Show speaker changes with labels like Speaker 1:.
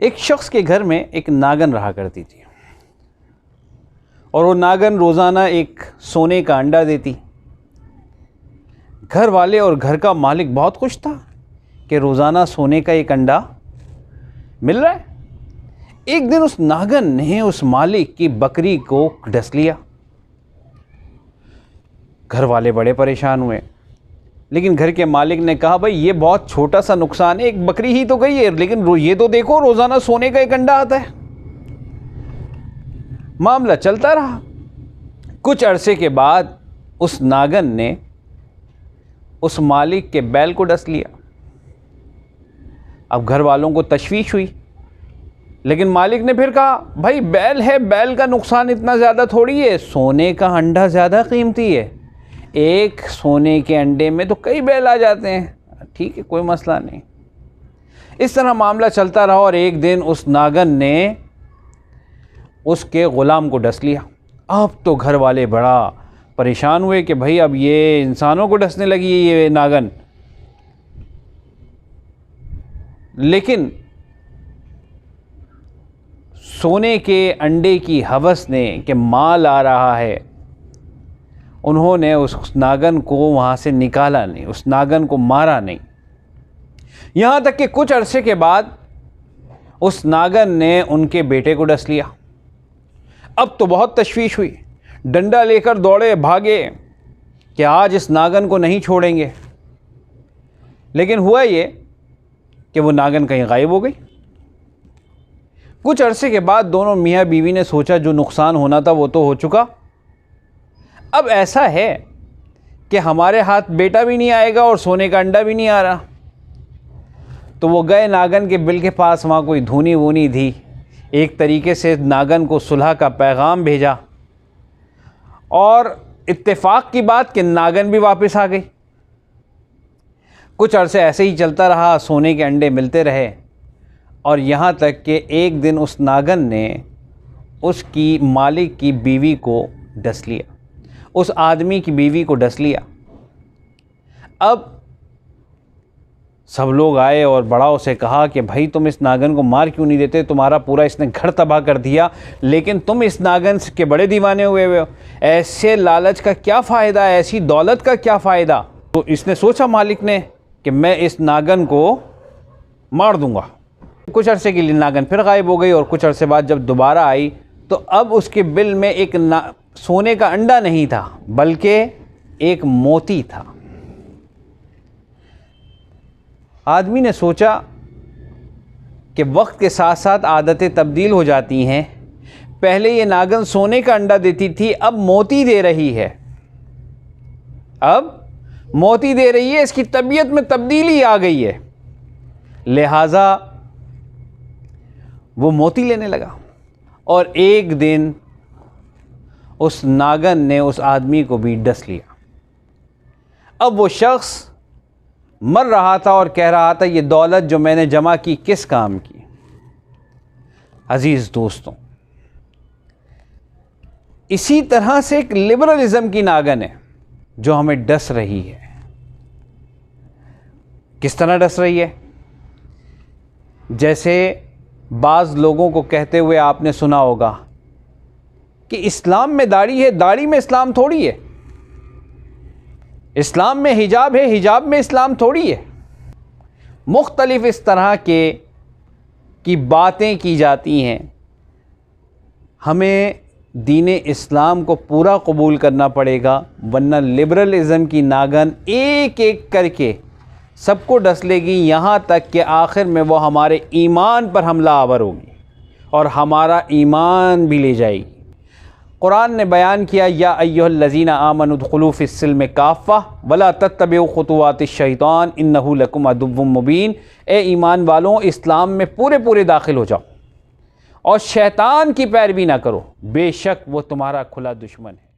Speaker 1: एक शख्स के घर में एक नागन रहा करती थी और वो नागन रोज़ाना एक सोने का अंडा देती। घर वाले और घर का मालिक बहुत खुश था कि रोज़ाना सोने का एक अंडा मिल रहा है। एक दिन उस नागन ने उस मालिक की बकरी को डस लिया। घर वाले बड़े परेशान हुए, लेकिन घर के मालिक ने कहा, भाई ये बहुत छोटा सा नुकसान है, एक बकरी ही तो गई है, लेकिन ये तो देखो रोज़ाना सोने का एक अंडा आता है। मामला चलता रहा। कुछ अरसे के बाद उस नागन ने उस मालिक के बैल को डस लिया। अब घर वालों को तशवीश हुई, लेकिन मालिक ने फिर कहा, भाई बैल है, बैल का नुकसान इतना ज़्यादा थोड़ी है, सोने का अंडा ज़्यादा कीमती है, एक सोने के अंडे में तो कई बैल आ जाते हैं, ठीक है कोई मसला नहीं। इस तरह मामला चलता रहा और एक दिन उस नागन ने उसके ग़ुलाम को डस लिया। अब तो घर वाले बड़ा परेशान हुए कि भाई अब ये इंसानों को डसने लगी है ये नागन। लेकिन सोने के अंडे की हवस ने कि माल आ रहा है, उन्होंने उस नागन को वहाँ से निकाला नहीं, उस नागन को मारा नहीं। यहाँ तक कि कुछ अरसे के बाद उस नागन ने उनके बेटे को डस लिया। अब तो बहुत तशवीश हुई, डंडा लेकर दौड़े भागे कि आज इस नागन को नहीं छोड़ेंगे। लेकिन हुआ ये कि वो नागन कहीं गायब हो गई। कुछ अरसे के बाद दोनों मियाँ बीवी ने सोचा जो नुकसान होना था वो तो हो चुका, अब ऐसा है कि हमारे हाथ बेटा भी नहीं आएगा और सोने का अंडा भी नहीं आ रहा। तो वो गए नागन के बिल के पास, वहाँ कोई धूनी वूनी थी, एक तरीके से नागन को सुलह का पैगाम भेजा और इत्तेफाक की बात कि नागन भी वापस आ गई। कुछ अरसे ऐसे ही चलता रहा, सोने के अंडे मिलते रहे और यहाँ तक कि एक दिन उस नागन ने उसकी मालिक की बीवी को डस लिया, उस आदमी की बीवी को डस लिया। अब सब लोग आए और बड़ा उसे कहा कि भाई तुम इस नागन को मार क्यों नहीं देते, तुम्हारा पूरा इसने घर तबाह कर दिया, लेकिन तुम इस नागन के बड़े दीवाने हुए हो, ऐसे लालच का क्या फ़ायदा, ऐसी दौलत का क्या फ़ायदा। तो इसने सोचा मालिक ने कि मैं इस नागन को मार दूंगा। कुछ अरसे के लिए नागन फिर गायब हो गई और कुछ अरसे बाद जब दोबारा आई तो अब उसके बिल में एक सोने का अंडा नहीं था बल्कि एक मोती था। आदमी ने सोचा कि वक्त के साथ साथ आदतें तब्दील हो जाती हैं, पहले ये नागन सोने का अंडा देती थी, अब मोती दे रही है, अब मोती दे रही है, इसकी तबीयत में तब्दीली आ गई है, लिहाजा वो मोती लेने लगा। और एक दिन उस नागन ने उस आदमी को भी डस लिया। अब वो शख्स मर रहा था और कह रहा था, ये दौलत जो मैंने जमा की किस काम की। अजीज़ दोस्तों, इसी तरह से एक लिबरलिज़म की नागन है जो हमें डस रही है। किस तरह डस रही है? जैसे बाज़ लोगों को कहते हुए आपने सुना होगा कि इस्लाम में दाढ़ी है, दाढ़ी में इस्लाम थोड़ी है, इस्लाम में हिजाब है, हिजाब में इस्लाम थोड़ी है। मुख्तलिफ इस तरह की बातें की जाती हैं। हमें दीन इस्लाम को पूरा कबूल करना पड़ेगा, वरना लिबरलिज़म की नागन एक एक करके सबको डस लेगी, यहाँ तक कि आखिर में वो हमारे ईमान पर हमला आवर होगी और हमारा ईमान भी ले जाएगी। कुरान ने बयान किया, या अय्युहल्लज़ीना आमनु उदखुलू फ़िस्सिल्मि काफ़्फ़ा वला तत्तबिउ खुतुवातिश शैतान इन्नहु लकुम अदुव्वुम मुबीन। ए ईमान वालों, इस्लाम में पूरे पूरे दाखिल हो जाओ और शैतान की पैरवी ना करो, बेशक वो तुम्हारा खुला दुश्मन है।